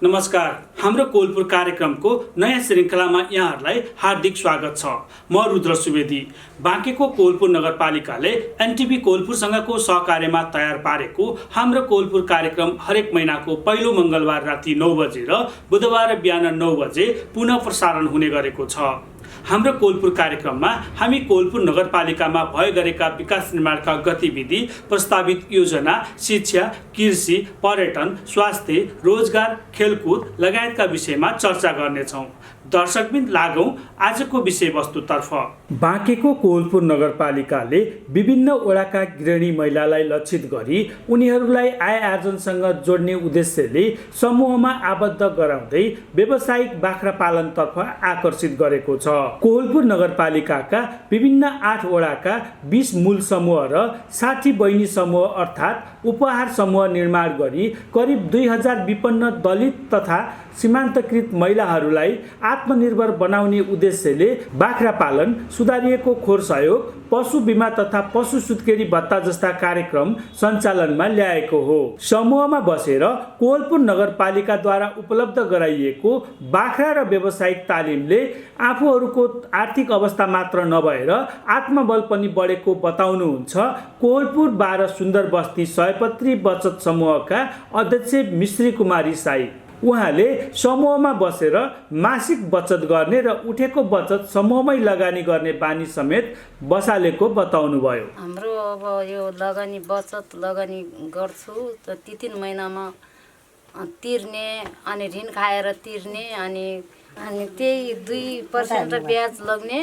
नमस्कार, हाम्रो कोलपुर कार्यक्रमको नयाँ श्रृङ्खलामा यहाँहरूलाई हार्दिक स्वागत छ। म रुद्र सुवेदी। बाँकेको कोलपुर नगरपालिकाले एनटिभी कोलपुरसँगको सहकार्यमा तयार पारेको हाम्रो कोलपुर कार्यक्रम हरेक महिनाको पहिलो मङ्गलबार राति 9 बजे र बुधबार बिहान 9 बजे पुनः प्रसारण हुने गरेको छ। हाम्रो कोलपुर कार्यक्रममा हामी कोलपुर नगरपालिकामा भए गरेका विकास निर्माणका गतिविधि, प्रस्तावित योजना, शिक्षा, कृषि, पर्यटन, स्वास्थ्य, रोजगार, खेलकुद लगायतका विषयमा चर्चा गर्नेछौँ। दर्शकबिन लागौँ आजको विषयवस्तुतर्फ। बाँकेको कोलपुर नगरपालिकाले विभिन्न वडाका गृहिणी महिलालाई लक्षित गरी उनीहरूलाई आय आर्जनसँग जोड्ने उद्देश्यले समूहमा आबद्ध गराउँदै व्यावसायिक बाख्रा पालनतर्फ आकर्षित गरेको छ। कोलपुर नगरपालिकाका विभिन्न 8 वडाका 20 मूल समूह र 60 बहिनी समूह अर्थात् उपहार समूह निर्माण गरी करिब 2000 विपन्न दलित तथा सीमान्तकृत महिलाहरूलाई आत्मनिर्भर बनाउने उद्देश्यले बाख्रा पालन, सुधारिएको खोर सहयोग, पशु बिमा तथा पशु सुत्केरी भत्ता जस्ता कार्यक्रम सञ्चालनमा ल्याएको हो। समूहमा बसेर कोलपुर नगरपालिकाद्वारा उपलब्ध गराइएको बाख्रा र व्यावसायिक तालिमले आफूहरूको आर्थिक अवस्था मात्र नभएर आत्मबल पनि बढेको बताउनुहुन्छ कोलपुर 12 सुन्दर बस्ती सयपत्री बचत समूहका अध्यक्ष मिश्री कुमारी साई। उहाँले समूहमा बसेर मासिक बचत गर्ने र उठेको बचत समूहमै लगानी गर्ने बानी समेत बसालेको बताउनुभयो। हाम्रो अब यो लगानी बचत लगानी गर्छु त 3 महिनामा तिर्ने अनि ऋण खाएर तिर्ने अनि त्यही 2% ब्याज लाग्ने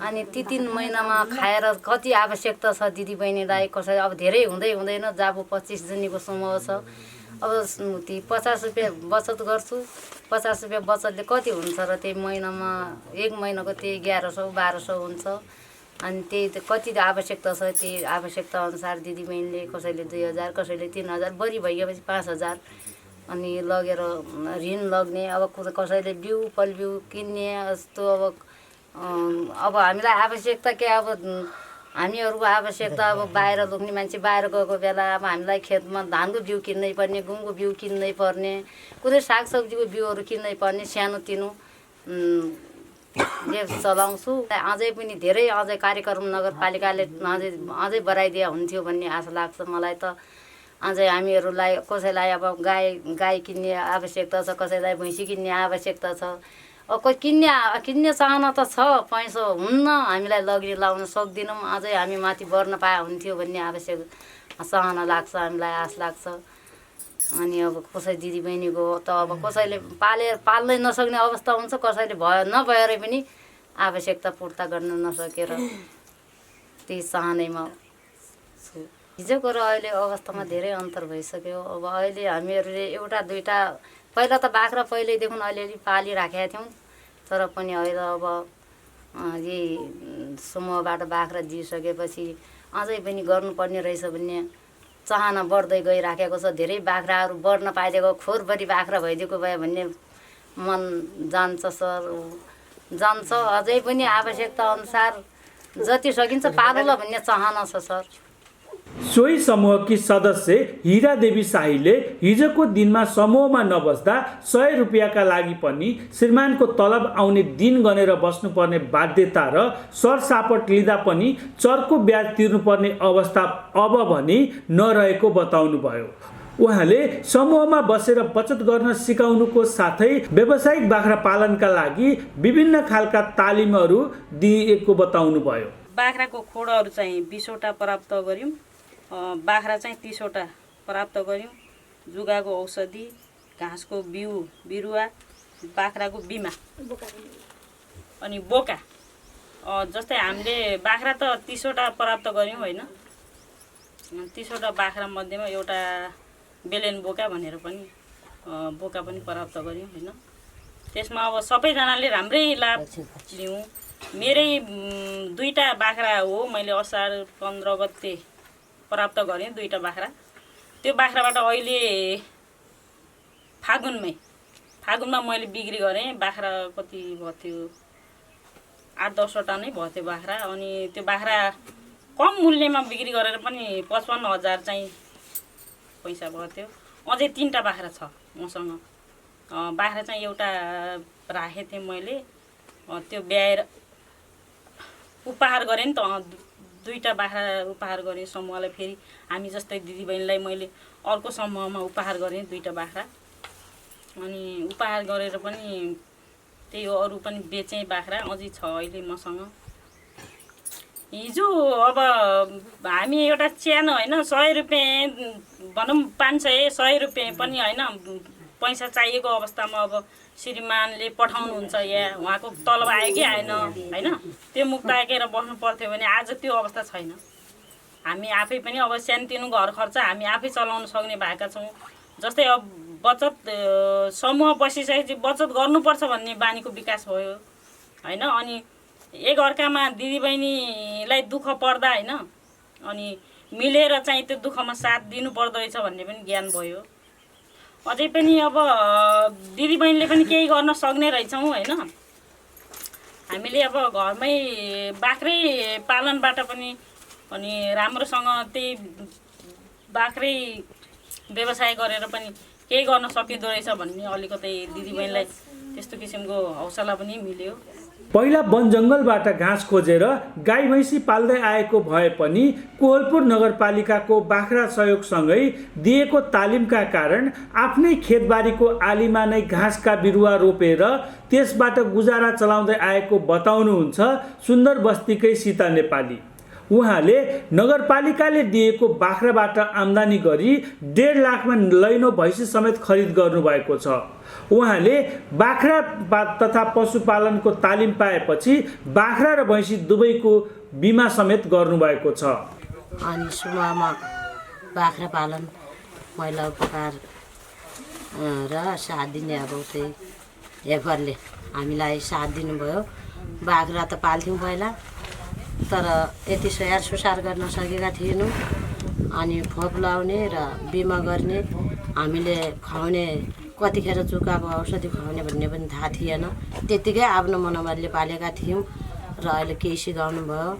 अनि 3 महिनामा खाएर कति आवश्यकता छ दिदी बहिनीलाई कसै अब धेरै हुँदैन जाबो 25 जनीको समूह छ। अब ती 50 रुपियाँ बचत गर्छु। 50 रुपियाँ बचतले कति हुन्छ र त्यही महिनामा एक महिनाको त्यही 1100-1200 हुन्छ। अनि त्यही कति आवश्यकता छ त्यही आवश्यकता अनुसार दिदी बहिनीले कसैले 2000 कसैले 3000 बढी भइएपछि 5000 अनि लगेर ऋण लग्ने। अब कसैले बिउ पलबिउ किन्ने जस्तो अब हामीलाई आवश्यकता के अब हामीहरूको आवश्यकता अब बाहिर लोग्ने मान्छे बाहिर गएको बेला अब हामीलाई खेतमा धानको बिउ किन्नै पर्ने, गुङको बिउ किन्नै पर्ने, कुनै सागसब्जीको बिउहरू किन्नै पर्ने, सानोतिनो चलाउँछु। अझै पनि धेरै अझै कार्यक्रम नगरपालिकाले अझै बढाइदिया हुन्थ्यो भन्ने आशा लाग्छ मलाई त। अझै हामीहरूलाई कसैलाई अब गाई किन्ने आवश्यकता छ, कसैलाई भैँसी किन्ने आवश्यकता छ। अब कोही किन्ने चाहना त छ, पैसा हुन्न, हामीलाई लग्ने लाउन सक्दैनौँ। अझै हामी माथि बढ्न पाए हुन्थ्यो भन्ने आवश्यक चाहना लाग्छ, हामीलाई आश लाग्छ। अनि अब कसै दिदी बहिनीको त अब कसैले पाल्नै नसक्ने अवस्था हुन्छ, कसैले नभएर पनि आवश्यकता पूर्ता गर्न नसकेर त्यही चाहनामा छु। हिजोको र अहिले अवस्थामा धेरै अन्तर भइसक्यो। अब अहिले हामीहरूले एउटा दुईटा पहिला त बाख्रा पहिल्यैदेखि अलिअलि पालिराखेका थियौँ, तर पनि अहिले अब यही समूहबाट बाख्रा दिइसकेपछि अझै पनि गर्नुपर्ने रहेछ भन्ने चाहना बढ्दै गइराखेको छ। धेरै बाख्राहरू बढ्न पाइदिएको, खोरभरि बाख्रा भइदिएको भए भन्ने मन जान्छ। अझै पनि आवश्यकता अनुसार जति सकिन्छ पालौँला भन्ने चाहना छ सर। सोही समूहकी सदस्य हिरा देवी शाहीले हिजोको दिनमा समूहमा नबस्दा 100 रुपियाँका लागि पनि श्रीमानको तलब आउने दिन गनेर बस्नुपर्ने बाध्यता र सरसापट लिँदा पनि चर्को ब्याज तिर्नुपर्ने अवस्था अब भने नरहेको बताउनुभयो। उहाँले समूहमा बसेर बचत गर्न सिकाउनुको साथै व्यावसायिक बाख्रा पालनका लागि विभिन्न खालका तालिमहरू दिएको बताउनुभयो। बाख्राको खोडहरू चाहिँ 20 वटा प्राप्त गर्यौँ, बाख्रा चाहिँ 30 वटा प्राप्त गर्यौँ, जुगाको औषधि, घाँसको बिरुवा, बाख्राको बिमा अनि बोका। जस्तै हामीले बाख्रा त 30 वटा प्राप्त गर्यौँ होइन, 30 वटा बाख्रा मध्येमा एउटा बेलेन बोका भनेर पनि बोका पनि प्राप्त गर्यौँ होइन। त्यसमा अब सबैजनाले राम्रै लाभ लियौँ। मेरै 2टा बाख्रा हो, मैले असार 15 गते प्राप्त गरेँ 2टा बाख्रा। त्यो बाख्राबाट अहिले फागुनमा मैले बिक्री गरेँ। बाख्रा कति भयो थियो, 8-10 वटा नै भयो त्यो बाख्रा। अनि त्यो बाख्रा कम मूल्यमा बिक्री गरेर पनि 55,000 चाहिँ पैसा भयो थियो। अझै 3टा बाख्रा छ मसँग, बाख्रा चाहिँ एउटा राखेको थिएँ मैले, त्यो ब्याएर उपहार गरेँ नि त। 2टा बाख्रा उपहार गरेँ समूहलाई। फेरि हामी जस्तै दिदीबहिनीलाई मैले अर्को समूहमा उपहार गरेँ 2टा बाख्रा। अनि उपहार गरेर पनि त्यही हो, अरू पनि बेचेँ बाख्रा, अझै छ अहिले मसँग। हिजो अब हामी एउटा च्यानो होइन 100 रुपियाँ भनौँ, 500-100 रुपियाँ पनि होइन पैसा चाहिएको अवस्थामा अब श्रीमानले पठाउनुहुन्छ या उहाँको तलब आयो कि आएन होइन, त्यो मुख ताकेर बस्नु पर्थ्यो भने आज त्यो अवस्था छैन। हामी आफै पनि अब सानोतिनो घर खर्च हामी आफै चलाउन सक्ने भएका छौँ। जस्तै अब बचत समूह बसिसकेपछि बचत गर्नुपर्छ भन्ने बानीको विकास भयो होइन। अनि एकअर्कामा दिदीबहिनीलाई दुःख पर्दा होइन, अनि मिलेर चाहिँ त्यो दुःखमा साथ दिनुपर्दो रहेछ भन्ने पनि ज्ञान भयो। अझै पनि अब दिदीबहिनीले पनि केही गर्न सक्ने रहेछौँ होइन। हामीले अब घरमै बाख्रै पालनबाट पनि अनि राम्रोसँग त्यही बाख्रै व्यवसाय गरेर पनि केही गर्न सकिँदो रहेछ भन्ने अलिकति दिदीबहिनीलाई त्यस्तो किसिमको हौसला पनि मिल्यो। पहिला वन जङ्गलबाट घाँस खोजेर गाई भैँसी पाल्दै आएको भए पनि कोहलपुर नगरपालिकाको बाख्रा सहयोगसँगै दिएको तालिमका कारण आफ्नै खेतबारीको आलीमा नै घाँसका बिरुवा रोपेर त्यसबाट गुजारा चलाउँदै आएको बताउनुहुन्छ सुन्दर बस्तीकै सीता नेपाली। उहाँले नगरपालिकाले दिएको बाख्राबाट आम्दानी गरी 1.5 लाखमा लैनो भैँसी समेत खरिद गर्नुभएको छ। उहाँले बाख्रा तथा पशुपालनको तालिम पाएपछि बाख्रा र भैँसी दुवैको बिमा समेत गर्नुभएको छ। अनि सुरुवातमा बाख्रा पालन महिला उपकार र साथ दिने अब त्यही हेफरले हामीलाई साथ दिनुभयो। बाख्रा त पाल्थ्यौँ पहिला, तर यति स्याहार सुसार गर्न सकेका थिएनौँ। अनि खोप लाउने र बिमा गर्ने, हामीले खुवाउने कतिखेर चुकाएको औषधि खुवाउने भन्ने पनि थाहा थिएन। त्यत्तिकै आफ्नो मनोबलले पालेका थियौँ र अहिले केही सिकाउनु भयो।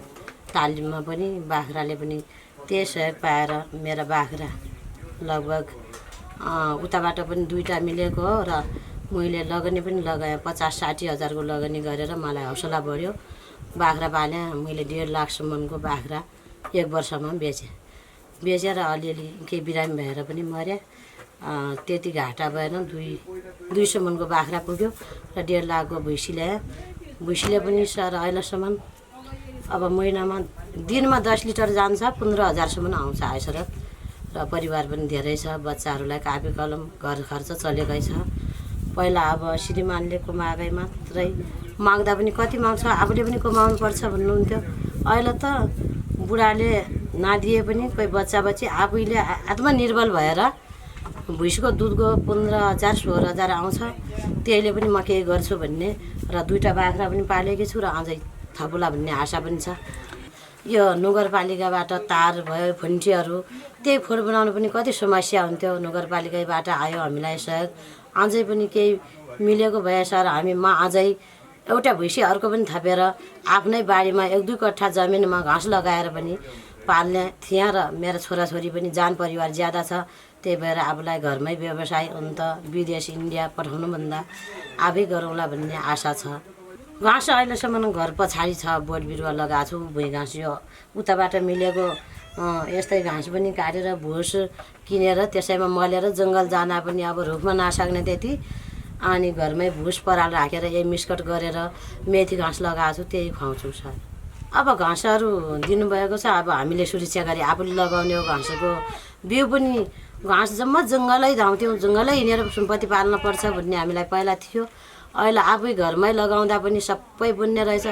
तालिममा पनि बाख्राले पनि त्यही सहयोग पाएर मेरा बाख्रा लगभग उताबाट पनि 2टा मिलेको हो र मैले लगनी पनि लगाएँ। 50-60 हजारको लगनी गरेर मलाई हौसला बढ्यो। बाख्रा पालेँ मैले। 1.5 लाखसम्मको बाख्रा 1 वर्षमा बेचेर अलिअलि केही बिरामी भएर पनि मर्या। त्यति घाटा भएन। 200 मनको बाख्रा पुग्यो र 1.5 लाखको भुइँसी ल्याएँ। भुइँसीले पनि सर अहिलेसम्म अब महिनामा दिनमा 10 लिटर जान्छ, 15 हजारसम्म आउँछ आइसर। र परिवार पनि धेरै छ, बच्चाहरूलाई कापी कलम घर खर्च चलेकै छ। पहिला अब श्रीमानले कमाएकै मात्रै माग्दा पनि कति माग्छ, आफूले पनि कमाउनु पर्छ भन्नुहुन्थ्यो। अहिले त बुढाले नदिए पनि कोही बच्चा बच्ची आफैले आत्मनिर्भर भएर भुइँसीको दुधको 15,000-16,000 आउँछ। त्यसले पनि म केही गर्छु भन्ने र 2टा बाख्रा पनि पालेकी छु र अझै थपुला भन्ने आशा पनि छ। यो नगरपालिकाबाट तार भयो, खुन्टीहरू, त्यही फोहोर बनाउनु पनि कति समस्या हुन्थ्यो। नगरपालिकाबाट आयो हामीलाई सहयोग। अझै पनि केही मिलेको भए सर म अझै एउटा भुइँसी अर्को पनि थपेर आफ्नै बारीमा 1-2 कट्ठा जमिनमा घाँस लगाएर पनि पाल्ने थिएँ र मेरो छोराछोरी पनि जान परिवार ज्यादा छ। त्यही भएर आफूलाई घरमै व्यवसाय अन्त विदेश इन्डिया पठाउनुभन्दा आफै गरौँला भन्ने आशा छ। घाँस अहिलेसम्म घर पछाडि छ, बोट बिरुवा लगाएको छु। भुइँ घाँस यो उताबाट मिलेको यस्तै घाँस पनि काटेर भुस किनेर त्यसैमा मलेर जङ्गल जान पनि अब रुखमा नसक्ने त्यति। अनि घरमै भुस पराल राखेर मिस्कट गरेर मेथी घाँस लगाएको छु, त्यही खुवाउँछु सर। अब घाँसहरू दिनुभएको छ, अब हामीले सुरक्षा गरी आफूले लगाउने हो। घाँसको बिउ पनि घाँस जम्मा जङ्गलै धाउँथ्यौँ, जङ्गलै हिँडेर सुम्पत्ति पाल्नुपर्छ भन्ने हामीलाई पहिला थियो। अहिले आफै घरमै लगाउँदा पनि सबै बुन्ने रहेछ।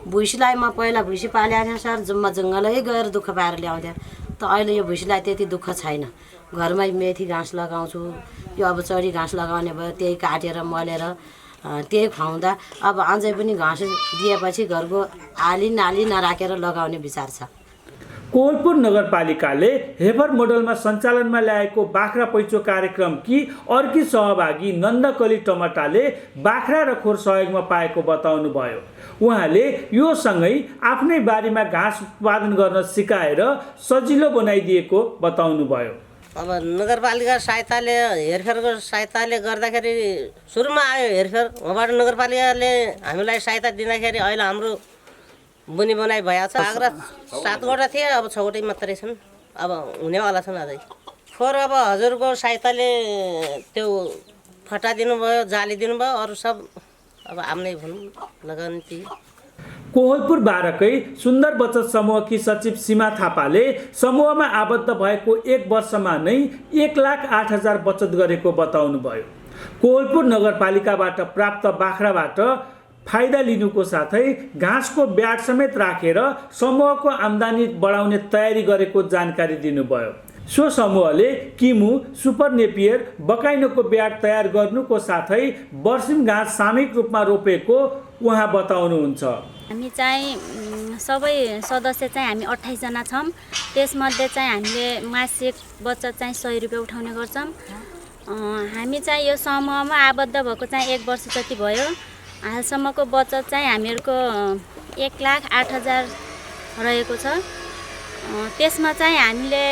भुइँसीलाई म पहिला भुइँसी पालेको थिएँ सर, जम्मा जङ्गलै गएर दुःख पाएर ल्याउँथेँ। त अहिले यो भुइँसीलाई त्यति दुःख छैन। घरमै मेथी घाँस लगाउँछु। यो अब चरी घाँस लगाउने भयो, त्यही काटेर मलेर त्यही खुवाउँदा अब अझै पनि घाँस दिएपछि घरको आली नाली नराखेर लगाउने विचार छ। कोहलपुर नगरपालिकाले हेफर मोडलमा सञ्चालनमा ल्याएको बाख्रा पैँचो कार्यक्रमकी अर्की सहभागी नन्दकली टमटाले बाख्रा र खोर सहयोगमा पाएको बताउनुभयो। उहाँले यो सँगै आफ्नै बारीमा घाँस उत्पादन गर्न सिकाएर सजिलो बनाइदिएको बताउनुभयो। अब नगरपालिका सहायताले हेरफेरको सहायताले गर्दाखेरि सुरुमा आयो हेरफेर, उहाँबाट नगरपालिकाले हामीलाई सहायता दिँदाखेरि अहिले हाम्रो बुनी बनाइ भइएको छ। बाख्रा 7वटा थिए, अब 6वटै मात्रै छन्, अब हुनेवाला छन् अझै। फोहोर अब हजुरको सहायताले त्यो फटाइदिनु भयो, जालिदिनु भयो, अरू सब अब आफ्नै भनौँ लगानी। कोहलपुर 12कै सुन्दर बचत समूहकी सचिव सीमा थापाले समूहमा आबद्ध भएको 1 वर्षमा नै 1,08,000 बचत गरेको बताउनुभयो। कोहलपुर नगरपालिकाबाट प्राप्त बाख्राबाट फाइदा लिनुको साथै घाँसको ब्याट समेत राखेर समूहको आम्दानी बढाउने तयारी गरेको जानकारी दिनुभयो। सो समूहले किमु, सुपर नेपियर, बकाइनोको ब्याट तयार गर्नुको साथै बर्सिम घाँस सामूहिक रूपमा रोपेको उहाँ बताउनुहुन्छ। हामी चाहिँ सबै सदस्य चाहिँ हामी 28 जना छौँ। त्यसमध्ये चाहिँ हामीले मासिक बचत चाहिँ 100 रुपियाँ उठाउने गर्छौँ। हामी चाहिँ यो समूहमा आबद्ध भएको चाहिँ 1 वर्ष जति भयो। हालसम्मको बचत चाहिँ हामीहरूको 1,08,000 रहेको छ। त्यसमा चाहिँ हामीले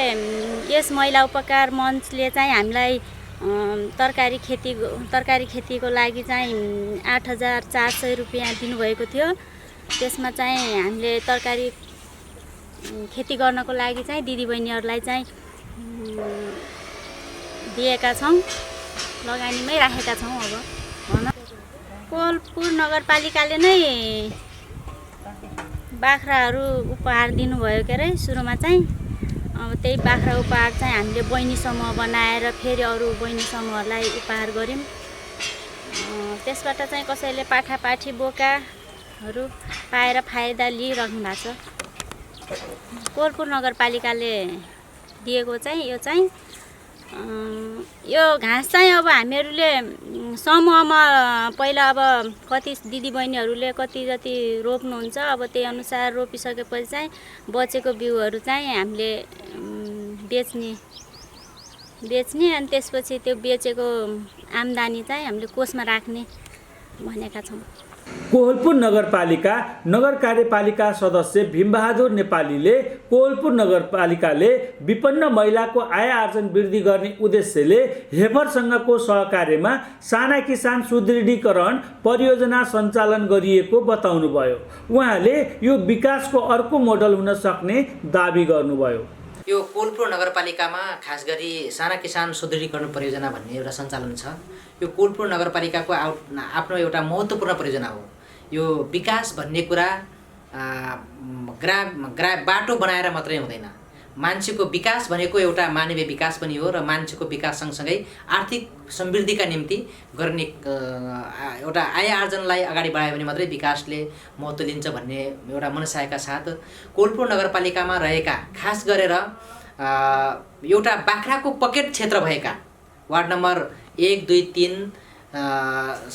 यस महिला उपकार मञ्चले चाहिँ हामीलाई तरकारी खेतीको लागि चाहिँ 8,400 रुपियाँ दिनुभएको थियो। त्यसमा चाहिँ हामीले तरकारी खेती गर्नको लागि चाहिँ दिदीबहिनीहरूलाई चाहिँ दिएका छौँ, लगानीमै राखेका छौँ। अब भन कोहलपुर नगरपालिकाले नै बाख्राहरू उपहार दिनुभयो के अरे सुरुमा चाहिँ। अब त्यही बाख्रा उपहार चाहिँ हामीले बहिनी समूह बनाएर फेरि अरू बहिनी समूहहरूलाई उपहार गऱ्यौँ। त्यसबाट चाहिँ कसैले पाठापाठी बोकाहरू पाएर फाइदा लिइराख्नु भएको छ। कोहलपुर नगरपालिकाले दिएको चाहिँ यो घाँस चाहिँ अब हामीहरूले समूहमा पहिला अब कति दिदीबहिनीहरूले कति जति रोप्नुहुन्छ, अब त्यही अनुसार रोपिसकेपछि चाहिँ बचेको बिउहरू चाहिँ हामीले बेच्ने अनि त्यसपछि त्यो बेचेको आम्दानी चाहिँ हामीले कोषमा राख्ने भनेका छौँ। कोहलपुर नगरपालिका नगर कार्यपालिका सदस्य भीमबहादुर नेपालीले कोहलपुर नगरपालिकाले विपन्न महिलाको आय आर्जन वृद्धि गर्ने उद्देश्यले हेफरसँगको सहकार्यमा साना किसान सुदृढीकरण परियोजना सञ्चालन गरिएको बताउनुभयो। उहाँले यो विकासको अर्को मोडल हुन सक्ने दाबी गर्नुभयो। यो कोहलपुर नगरपालिकामा खास गरी साना किसान सुदृढीकरण परियोजना भन्ने एउटा सञ्चालन छ। यो कोहलपुर नगरपालिकाको आफ्नो एउटा महत्त्वपूर्ण परियोजना हो। यो विकास भन्ने कुरा बाटो बनाएर मात्रै हुँदैन। मान्छेको विकास भनेको एउटा मानवीय विकास पनि हो र मान्छेको विकास सँगसँगै आर्थिक समृद्धिका निम्ति गर्ने एउटा आय आर्जनलाई अगाडि बढायो भने मात्रै विकासले महत्त्व लिन्छ भन्ने एउटा मनसायका साथ कोहलपुर नगरपालिकामा रहेका खास गरेर एउटा बाख्राको पकेट क्षेत्र भएका वार्ड नम्बर 1, 2, 3,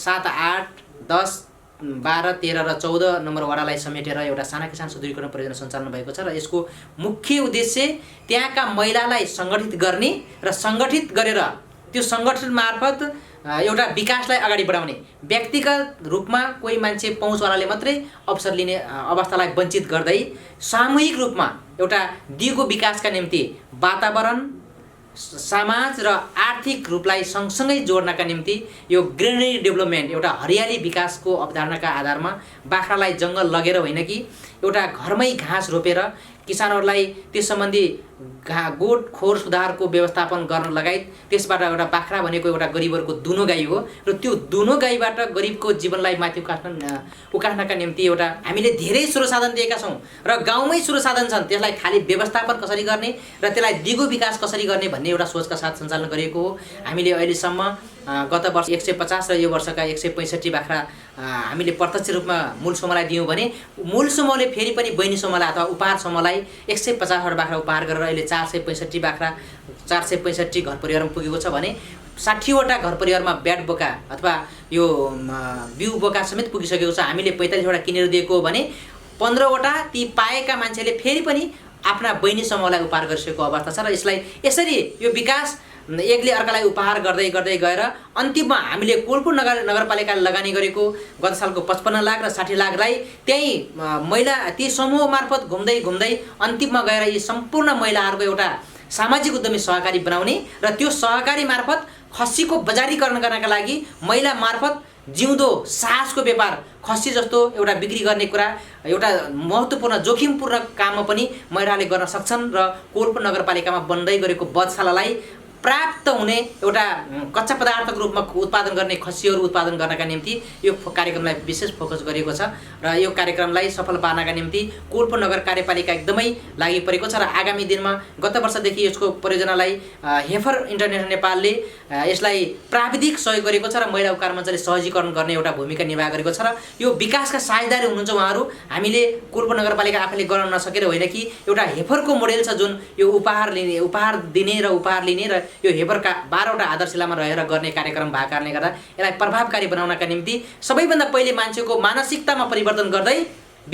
7, 8, 10, 12, 13 र 14 नम्बर वडालाई समेटेर एउटा साना किसान सुदृढीकरण परियोजना सञ्चालन भएको छ र यसको मुख्य उद्देश्य त्यहाँका महिलालाई सङ्गठित गर्ने र सङ्गठित गरेर त्यो सङ्गठन मार्फत एउटा विकासलाई अगाडि बढाउने। व्यक्तिगत रूपमा कोही मान्छे पहुँचवालाले मात्रै अवसर लिने अवस्थालाई वञ्चित गर्दै सामूहिक रूपमा एउटा दिगो विकासका निम्ति वातावरण, समाज र आर्थिक रूपलाई सँगसँगै जोड्नका निम्ति यो ग्रिनरी डेभलपमेन्ट एउटा हरियाली विकासको अवधारणाका आधारमा बाख्रालाई जङ्गल लगेर होइन कि एउटा घरमै घाँस रोपेर किसानहरूलाई त्यस सम्बन्धी गोठ खोर सुधारको व्यवस्थापन गर्न लगायत त्यसबाट एउटा बाख्रा भनेको एउटा गरिबहरूको दुनो गाई हो र त्यो दुनो गाईबाट गरिबको जीवनलाई माथि उकास्नका निम्ति एउटा हामीले धेरै स्रोतसाधन दिएका छौँ र गाउँमै स्रोतसाधन छन्, त्यसलाई खाली व्यवस्थापन कसरी गर्ने र त्यसलाई दिगो विकास कसरी गर्ने भन्ने एउटा सोचका साथ सञ्चालन गरिएको हो। हामीले अहिलेसम्म गत वर्ष 150 र यो वर्षका 165 बाख्रा हामीले प्रत्यक्ष रूपमा मूल समूहलाई दियौँ भने मूल समूहले फेरि पनि बहिनी समूहलाई अथवा उपहार समूहलाई 150 बाख्रा उपहार गरेर अहिले 465 बाख्रा 465 घर परिवारमा पुगेको छ भने 60वटा घर परिवारमा ब्याट बोका अथवा यो बिउ बोका समेत पुगिसकेको छ। हामीले 45वटा किनेर दिएको हो भने 15वटा ती पाएका मान्छेले फेरि पनि आफ्ना बहिनी समूहलाई उपहार गरिसकेको अवस्था छ र यसरी यो विकास एकले अर्कालाई उपहार गर्दै गर्दै गएर अन्तिममा हामीले कोहलपुर नगरपालिकाले लगानी गरेको गत सालको 55 लाख र 60 लाखलाई त्यही महिला ती समूह मार्फत घुम्दै अन्तिममा गएर यी सम्पूर्ण महिलाहरूको एउटा सामाजिक उद्यमी सहकारी बनाउने र त्यो सहकारी मार्फत खसीको बजारीकरण गर्नका लागि महिला मार्फत जिउँदो साहसको व्यापार खसी जस्तो एउटा बिक्री गर्ने कुरा एउटा महत्त्वपूर्ण जोखिमपूर्ण काममा पनि महिलाले गर्न सक्छन् र कोलपुर नगरपालिकामा बन्दै गरेको बधशालालाई प्राप्त हुने एउटा कच्चा पदार्थको रूपमा उत्पादन गर्ने खसीहरू उत्पादन गर्नका निम्ति यो कार्यक्रमलाई विशेष फोकस गरिएको छ र यो कार्यक्रमलाई सफल पार्नका निम्ति कोलपुर नगर कार्यपालिका एकदमै लागि परेको छ र आगामी दिनमा गत वर्षदेखि यसको परियोजनालाई हेफर इन्टरनेसनल नेपालले यसलाई प्राविधिक सहयोग गरेको छ र महिला उपकार मञ्चले सहजीकरण गर्ने एउटा भूमिका निर्वाह गरेको छ र यो विकासका साझेदार हुनुहुन्छ उहाँहरू। हामीले कोलपुर नगरपालिका आफैले गर्न नसकेर होइन कि एउटा हेफरको मोडेल छ जुन यो उपहार दिने र उपहार लिने र यो हेफरका 12वटा आधारशिलामा रहेर गर्ने कार्यक्रम भएको कारणले गर्दा यसलाई प्रभावकारी बनाउनका निम्ति सबैभन्दा पहिले मान्छेको मानसिकतामा परिवर्तन गर्दै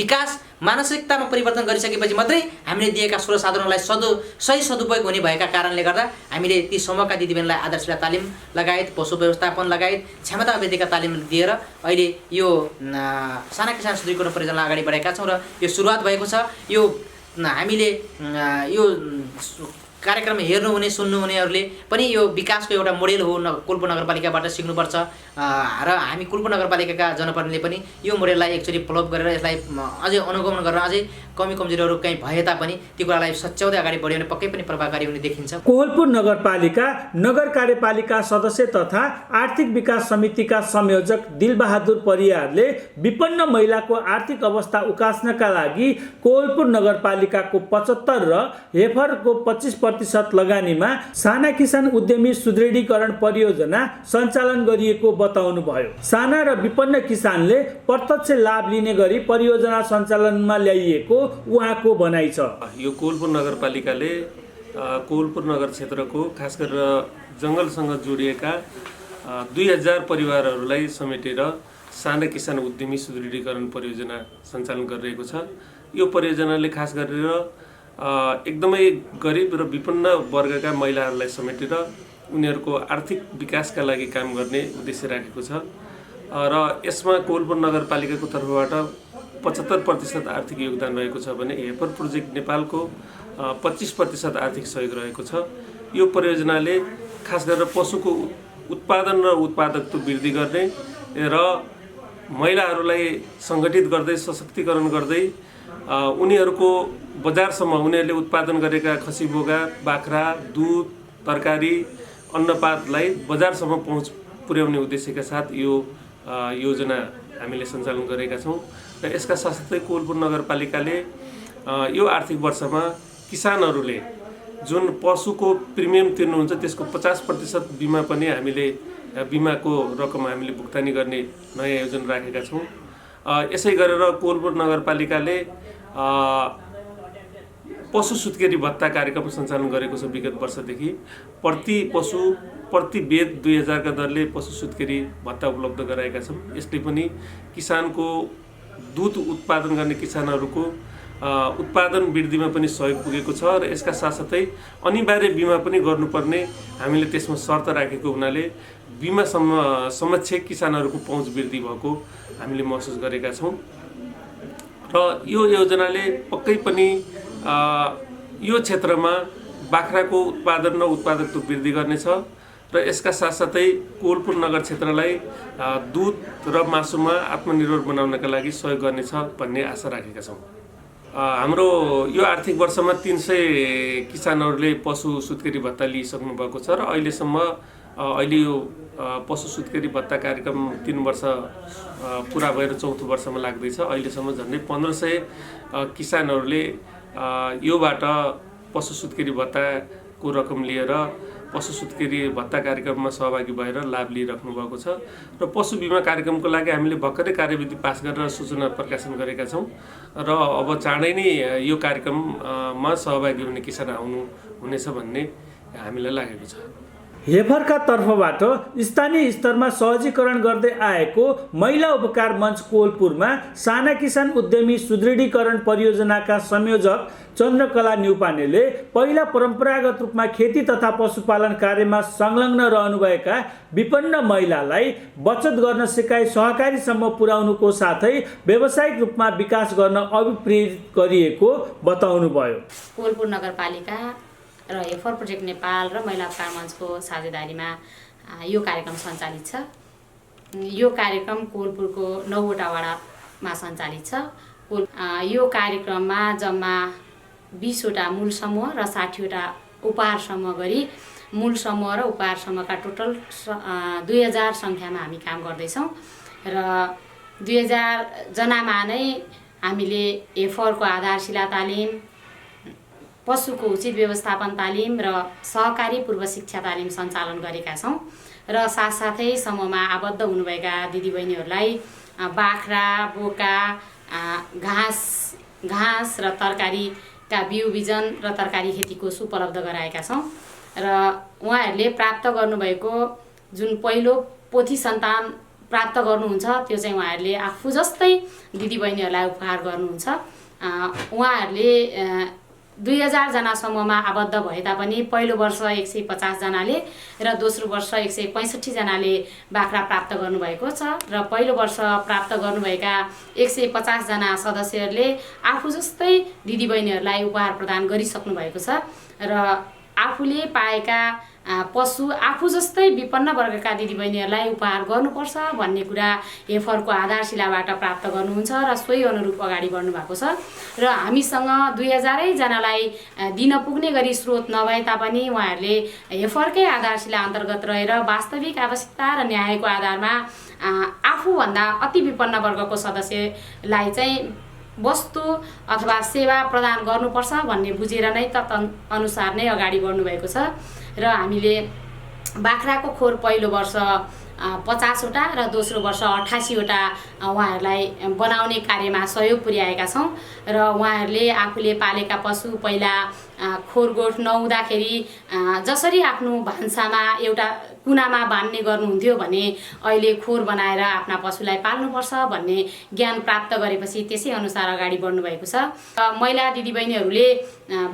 विकास मानसिकतामा परिवर्तन गरिसकेपछि मात्रै हामीले दिएका स्रोत साधनलाई सही सदुपयोग हुने भएका कारणले गर्दा हामीले ती समूहका दिदीबहिनीलाई आधारशिला तालिम लगायत पशु व्यवस्थापन लगायत क्षमता अभिवृद्धिका तालिम दिएर अहिले यो साना किसान सुदृढीकरण परियोजना अगाडि बढाएका छौँ र यो सुरुवात भएको छ। यो हामीले यो कार्यक्रम हेर्नुहुने सुन्नुहुनेहरूले पनि यो विकासको एउटा मोडेल हो कोलपुर नगरपालिकाबाट सिक्नुपर्छ र हामी कोलपुर नगरपालिकाका जनप्रतिनिधिले पनि यो मोडेललाई एकचोटि फलोअप गरेर यसलाई अझै अनुगमन गरेर अझै कमी कमजोरीहरू कहीँ भए तापनि ती कुरालाई सच्याउँदै अगाडि बढ्यो भने पक्कै पनि प्रभावकारी हुने देखिन्छ। कोलपुर नगरपालिका नगर कार्यपालिका सदस्य तथा आर्थिक विकास समितिका संयोजक दिलबहादुर परियारले विपन्न महिलाको आर्थिक अवस्था उकास्नका लागि कोलपुर नगरपालिकाको 75 र हेफरको 25% लगानीमा साना किसान उद्यमी सुदृढीकरण परियोजना सञ्चालन गरिएको बताउनुभयो। साना र विपन्न किसानले प्रत्यक्ष लाभ लिने गरी परियोजना सञ्चालनमा ल्याइएको उहाँको भनाइ छ। यो कोलपुर नगरपालिकाले कोलपुर नगर क्षेत्रको खास गरेर जङ्गलसँग जोडिएका 2000 परिवारहरूलाई समेटेर साना किसान उद्यमी सुदृढीकरण परियोजना सञ्चालन गरिरहेको छ। यो परियोजनाले खास गरेर एकदमै गरिब र विपन्न वर्गका महिलाहरूलाई समेटेर उनीहरूको आर्थिक विकासका लागि काम गर्ने उद्देश्य राखेको छ र यसमा कोलपुर नगरपालिकाको तर्फबाट 75% आर्थिक योगदान रहेको छ भने हेफर प्रोजेक्ट नेपालको 25% आर्थिक सहयोग रहेको छ। यो परियोजनाले खास गरेर पशुको उत्पादन र उत्पादकत्व वृद्धि गर्ने र महिलाहरूलाई सङ्गठित गर्दै सशक्तिकरण गर्दै उनीहरूको बजारसम्म उनीहरूले उत्पादन गरेका खसी बोगा बाख्रा दुध तरकारी अन्नपातलाई बजारसम्म पहुँच पुर्याउने उद्देश्यका साथ यो योजना हामीले सञ्चालन गरेका छौँ र यसका साथसाथै कोलपुर नगरपालिकाले यो आर्थिक वर्षमा किसानहरूले जुन पशुको प्रिमियम तिर्नुहुन्छ त्यसको 50% बिमा पनि हामीले बिमाको रकम हामीले भुक्तानी गर्ने नयाँ योजना राखेका छौँ। यसै गरेर कोलपुर नगरपालिकाले पशु सुत्केरी भत्ता कार्यक्रम सञ्चालन गरेको छ। विगत वर्षदेखि प्रति पशु प्रति बेद 2000 का दरले पशु सुत्केरी भत्ता उपलब्ध गराएका छौँ। यसले पनि किसानको दुध उत्पादन गर्ने किसानहरूको उत्पादन वृद्धिमा पनि सहयोग पुगेको छ र यसका साथसाथै अनिवार्य बिमा पनि गर्नुपर्ने हामीले त्यसमा शर्त राखेको हुनाले बिमा समक्ष किसानहरूको पहुँच वृद्धि भएको हामीले महसुस गरेका छौँ र यो योजनाले पक्कै पनि यो क्षेत्रमा बाख्राको उत्पादन र उत्पादकत्व वृद्धि गर्नेछ र यसका साथसाथै कोलपुर नगर क्षेत्रलाई दुध र मासुमा आत्मनिर्भर बनाउनका लागि सहयोग गर्नेछ भन्ने आशा राखेका छौँ। हाम्रो यो आर्थिक वर्षमा 300 किसानहरूले पशु सुत्केरी भत्ता लिइसक्नु भएको छ र अहिले यो पशु सुत्केरी भत्ता कार्यक्रम 3 वर्ष पुरा भएर 4थो वर्षमा लाग्दैछ। अहिलेसम्म झन्डै 1500 किसानहरूले योबाट पशु सुत्केरी भत्ताको रकम लिएर पशु सुत्केरी भत्ता कार्यक्रममा सहभागी भएर लाभ लिइराख्नु भएको छ र पशु बिमा कार्यक्रमको लागि हामीले भर्खरै कार्यविधि पास गरेर सूचना प्रकाशन गरेका छौँ र अब चाँडै नै यो कार्यक्रममा सहभागी हुने किसान हुनेछ भन्ने हामीलाई लागेको छ। हेफरका तर्फबाट स्थानीय स्तरमा सहजीकरण गर्दै आएको महिला उपकार मञ्च कोलपुरमा साना किसान उद्यमी सुदृढीकरण परियोजनाका संयोजक चन्द्रकला न्युपानेले पहिला परम्परागत रूपमा खेती तथा पशुपालन कार्यमा संलग्न रहनुभएका विपन्न महिलालाई बचत गर्न सिकाई सहकारीसम्म पुर्याउनुको साथै व्यावसायिक रूपमा विकास गर्न अभिप्रेरित गरिएको बताउनुभयो। कोलपुर नगरपालिका र हेफर प्रोजेक्ट नेपाल र महिला उपकार मञ्चको साझेदारीमा यो कार्यक्रम सञ्चालित छ। यो कार्यक्रम कोलपुरको 9वटा वडामा सञ्चालित छ। यो कार्यक्रममा जम्मा 20वटा मूल समूह र 60वटा उपहार समूह गरी मूल समूह र उपहार समूहका टोटल 2000 सङ्ख्यामा हामी काम गर्दैछौँ र 2000 जनामा नै हामीले हेफरको आधारशिला तालिम, पशुको उचित व्यवस्थापन तालिम र सहकारी पूर्व शिक्षा तालिम सञ्चालन गरेका छौँ र साथसाथै समूहमा आबद्ध हुनुभएका दिदीबहिनीहरूलाई बाख्रा, बोका, घाँस र तरकारीका बिउ बिजन र तरकारी खेतीको उपलब्ध गराएका छौँ र उहाँहरूले प्राप्त गर्नुभएको जुन पहिलो पोथी सन्तान प्राप्त गर्नुहुन्छ त्यो चाहिँ उहाँहरूले आफू जस्तै दिदीबहिनीहरूलाई उपहार गर्नुहुन्छ। उहाँहरूले 2000 जना समूहमा आबद्ध भए तापनि पहिलो वर्ष 150 जनाले र दोस्रो वर्ष 165 जनाले बाख्रा प्राप्त गर्नुभएको छ र पहिलो वर्ष प्राप्त गर्नुभएका 150 जना सदस्यहरूले आफू जस्तै दिदीबहिनीहरूलाई उपहार प्रदान गरिसक्नु भएको छ र आफूले पाएका पशु आफू जस्तै विपन्न वर्गका दिदीबहिनीहरूलाई उपहार गर्नुपर्छ भन्ने कुरा हेफरको आधारशिलाबाट प्राप्त गर्नुहुन्छ र सोही अनुरूप अगाडि बढ्नु भएको छ र हामीसँग 2000 जनालाई दिन पुग्ने गरी स्रोत नभए तापनि उहाँहरूले हेफरकै आधारशिला अन्तर्गत रहेर वास्तविक आवश्यकता र न्यायको आधारमा आफूभन्दा अति विपन्न वर्गको सदस्यलाई चाहिँ वस्तु अथवा सेवा प्रदान गर्नुपर्छ भन्ने बुझेर नै तत्अनुसार नै अगाडि बढ्नुभएको छ र हामीले बाख्राको खोर पहिलो वर्ष 50वटा र दोस्रो वर्ष 88वटा उहाँहरूलाई बनाउने कार्यमा सहयोग पुर्याएका छौँ र उहाँहरूले आफूले पालेका पशु पहिला खोरगोठ नहुँदाखेरि जसरी आफ्नो भान्सामा एउटा कुनामा बान्ने गर्नुहुन्थ्यो भने अहिले खोर बनाएर आफ्ना पशुलाई पाल्नुपर्छ भन्ने ज्ञान प्राप्त गरेपछि त्यसै अनुसार अगाडि बढ्नु भएको छ। महिला दिदीबहिनीहरूले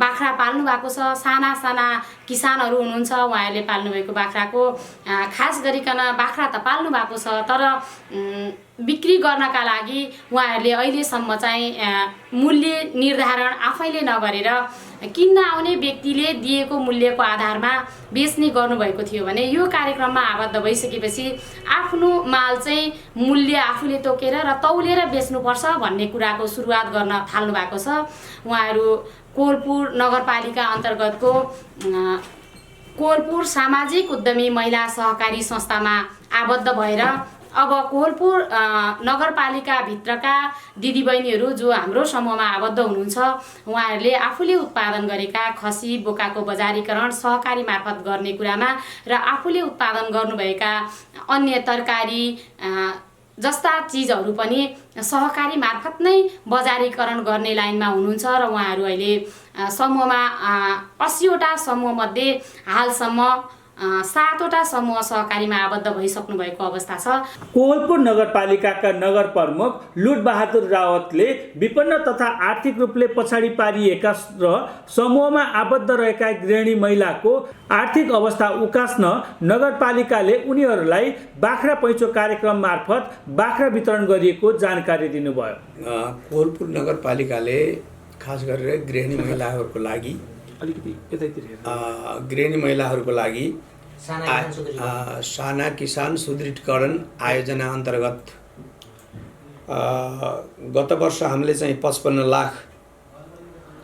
बाख्रा पाल्नु भएको छ। साना साना किसानहरू हुनुहुन्छ, उहाँहरूले पाल्नुभएको बाख्राको खास गरिकन बाख्रा त पाल्नु भएको छ तर बिक्री गर्नका लागि उहाँहरूले अहिलेसम्म चाहिँ मूल्य निर्धारण आफैले नगरेर किन्न आउने व्यक्तिले दिएको मूल्यको आधारमा बेच्ने गर्नुभएको थियो भने यो कार्यक्रममा आबद्ध भइसकेपछि आफ्नो माल चाहिँ मूल्य आफूले तोकेर र तौलेर बेच्नुपर्छ भन्ने कुराको सुरुवात गर्न थाल्नु भएको छ। उहाँहरू कोलपुर नगरपालिका अन्तर्गतको कोलपुर सामाजिक उद्यमी महिला सहकारी संस्थामा आबद्ध भएर अब कोलपुर नगरपालिका भित्रका दिदीबहिनीहरू जो हाम्रो समूहमा आबद्ध हुनुहुन्छ उहाँहरूले आफूले उत्पादन गरेका खसी बोकाको बजारीकरण सहकारी मार्फत गर्ने कुरामा र आफूले उत्पादन गर्नुभएका अन्य तरकारी जस्ता चिजहरू पनि सहकारी मार्फत नै बजारीकरण गर्ने लाइनमा हुनुहुन्छ र उहाँहरू अहिले समूहमा 80वटा समूहमध्ये हालसम्म 7वटा समूह सहकारीमा आबद्ध भइसक्नु भएको अवस्था छ। कोलपुर नगरपालिकाका नगर प्रमुख लुटबहादुर रावतले विपन्न तथा आर्थिक रूपले पछाडि पारिएका र समूहमा आबद्ध रहेका गृहिणी महिलाको आर्थिक अवस्था उकास्न नगरपालिकाले उनीहरूलाई बाख्रा पैँचो कार्यक्रम मार्फत बाख्रा वितरण गरिएको जानकारी दिनुभयो। कोलपुर नगरपालिकाले खास गरेर गृहिणी महिलाहरूको लागि साना किसान सुदृढीकरण आयोजना अन्तर्गत गत वर्ष हामीले चाहिँ 55 लाख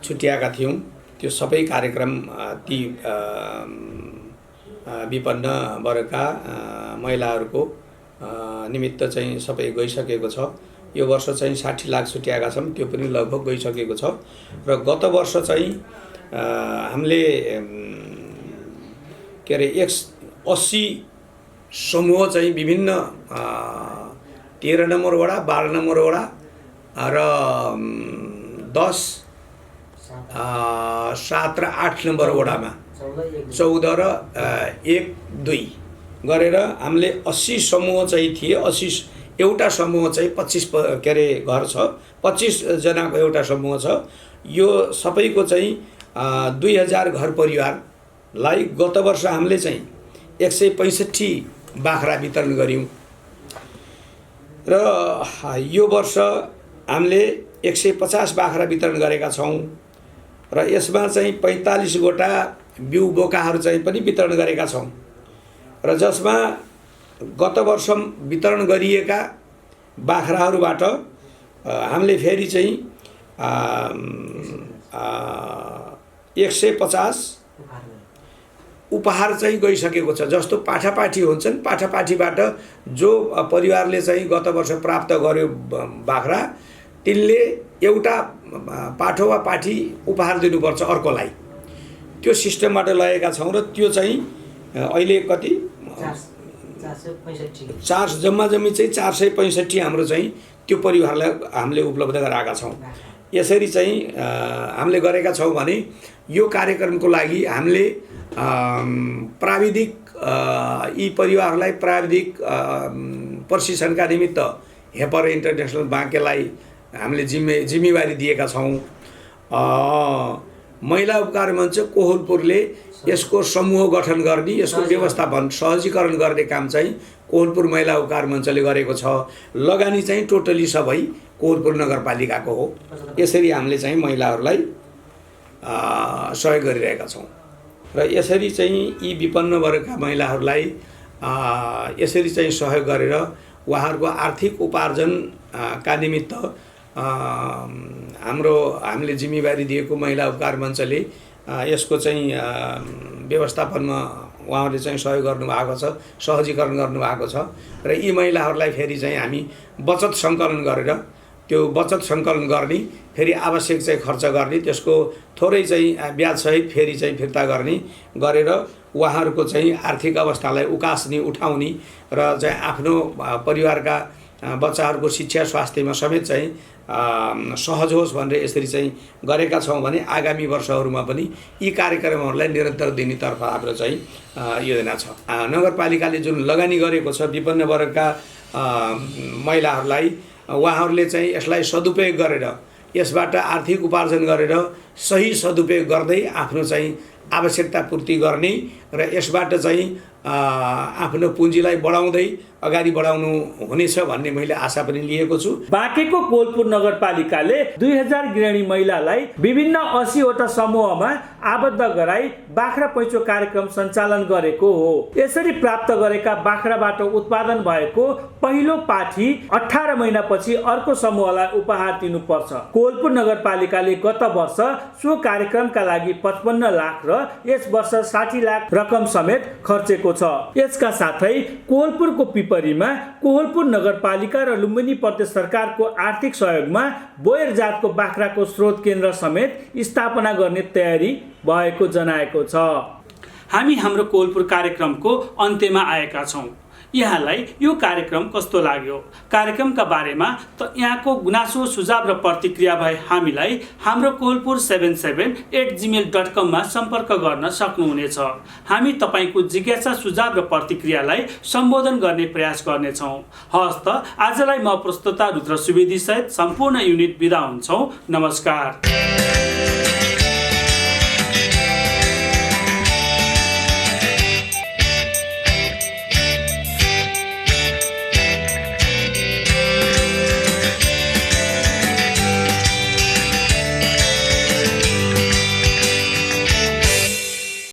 छुट्याएका थियौँ। त्यो सबै कार्यक्रम ती विपन्न वर्गका महिलाहरूको निमित्त चाहिँ सबै गइसकेको छ। यो वर्ष चाहिँ 60 लाख छुट्याएका छौँ, त्यो पनि लगभग गइसकेको छ र गत वर्ष चाहिँ हामीले के अरे 80 समूह चाहिँ विभिन्न 13 नम्बर वडा 12 नम्बर वडा र 10, 7 र 8 नम्बर वडामा 14 र 1, 2 गरेर हामीले 80 समूह चाहिँ थिए। 80 एउटा समूह चाहिँ 25 के अरे घर छ, 25 जनाको एउटा समूह छ। यो सबैको चाहिँ 2000 घर परिवारलाई गत वर्ष हामीले चाहिँ 165 बाख्रा वितरण गऱ्यौँ र यो वर्ष हामीले 150 बाख्रा वितरण गरेका छौँ र यसमा चाहिँ 45 वटा बिउ बोकाहरू चाहिँ पनि वितरण गरेका छौँ र जसमा गत वर्ष वितरण गरिएका बाख्राहरूबाट हामीले फेरि चाहिँ 150 उपहार चाहिँ गइसकेको छ। जस्तो पाठापाठी हुन्छन्, पाठापाठीबाट जो परिवारले चाहिँ गत वर्ष प्राप्त गर्यो बाख्रा, तिनले एउटा पाठो वा पाठी उपहार दिनुपर्छ अर्कोलाई। त्यो सिस्टमबाट लगेका छौँ र त्यो चाहिँ अहिले कति 465 जम्मा चाहिँ 465 हाम्रो चाहिँ त्यो परिवारलाई हामीले उपलब्ध गराएका छौँ। यसरी चाहिँ हामीले गरेका छौँ भने यो कार्यक्रमको लागि हामीले प्राविधिक यी परिवारलाई प्राविधिक प्रशिक्षणका निमित्त हेपर इन्टरनेसनल बाँकेलाई हामीले जिम्मेवारी दिएका छौँ। महिला उपकार मञ्च कोहलपुरले यसको समूह गठन गर्ने, यसको व्यवस्थापन सहजीकरण गर्ने काम चाहिँ कोहलपुर महिला उपकार मञ्चले गरेको छ। लगानी चाहिँ टोटली सबै कोहलपुर नगरपालिकाको हो। यसरी हामीले चाहिँ महिलाहरूलाई सहयोग गरिरहेका छौँ र यसरी चाहिँ यी विपन्न वर्गका महिलाहरूलाई यसरी चाहिँ सहयोग गरेर उहाँहरूको आर्थिक उपार्जनका निमित्त हामीले जिम्मेवारी दिएको महिला उपकार मञ्चले यसको चाहिँ व्यवस्थापनमा उहाँहरूले चाहिँ सहयोग गर्नुभएको छ, सहजीकरण गर्नुभएको छ र यी महिलाहरूलाई फेरि चाहिँ हामी बचत सङ्कलन गरेर त्यो बचत सङ्कलन गर्ने, फेरि आवश्यक चाहिँ खर्च गर्ने, त्यसको थोरै चाहिँ ब्याजसहित फेरि चाहिँ फिर्ता गर्ने गरेर उहाँहरूको चाहिँ आर्थिक अवस्थालाई उकास्ने, उठाउने र चाहिँ आफ्नो परिवारका बच्चाहरूको शिक्षा स्वास्थ्यमा समेत चाहिँ सहज होस् भनेर यसरी चाहिँ गरेका छौँ भने आगामी वर्षहरूमा पनि यी कार्यक्रमहरूलाई निरन्तर दिनेतर्फ हाम्रो चाहिँ योजना छ। नगरपालिकाले जुन लगानी गरेको छ विपन्न वर्गका महिलाहरूलाई, उहाँहरूले चाहिँ यसलाई सदुपयोग गरेर यसबाट आर्थिक उपार्जन गरेर सही सदुपयोग गर्दै आफ्नो चाहिँ आवश्यकता पूर्ति गर्ने र यसबाट चाहिँ आफ्नो पुँजीलाई बढाउँदै अगाडि बढाउनु हुनेछ भन्ने मैले आशा पनि लिएको छु। बाँकेको कोहलपुर नगरपालिकाले 2000 गृहिणी महिलालाई विभिन्न 80वटा समूहमा आबद्ध गराई बाख्रा पैँचो कार्यक्रम सञ्चालन गरेको हो। यसरी प्राप्त गरेका बाख्राबाट उत्पादन भएको पहिलो पाठी 18 महिनापछि अर्को समूहलाई उपहार दिनुपर्छ। कोहलपुर नगरपालिकाले गत वर्ष सो कार्यक्रमका लागि 55 लाख र यस वर्ष 60 लाख रकम समेत खर्चेको छ। यसका साथै कोहलपुरको पिपरीमा कोहलपुर नगरपालिका र लुम्बिनी प्रदेश सरकारको आर्थिक सहयोगमा बोयर जातको बाख्राको स्रोत केन्द्र समेत स्थापना गर्ने तयारी भएको जनाएको छ। हामी हाम्रो कोहलपुर कार्यक्रमको अन्त्यमा आएका छौँ। यहाँलाई यो कार्यक्रम कस्तो लाग्यो? कार्यक्रमका बारेमा त यहाँको गुनासो, सुझाव र प्रतिक्रिया भए हामीलाई हाम्रो कोहलपुर 77@gmail.com मा सम्पर्क गर्न सक्नुहुनेछ। हामी तपाईँको जिज्ञासा, सुझाव र प्रतिक्रियालाई सम्बोधन गर्ने प्रयास गर्नेछौँ। हस्त आजलाई म प्रस्तोता रुद्र सुवेदी सहित सम्पूर्ण युनिट बिदा हुन्छौँ। नमस्कार।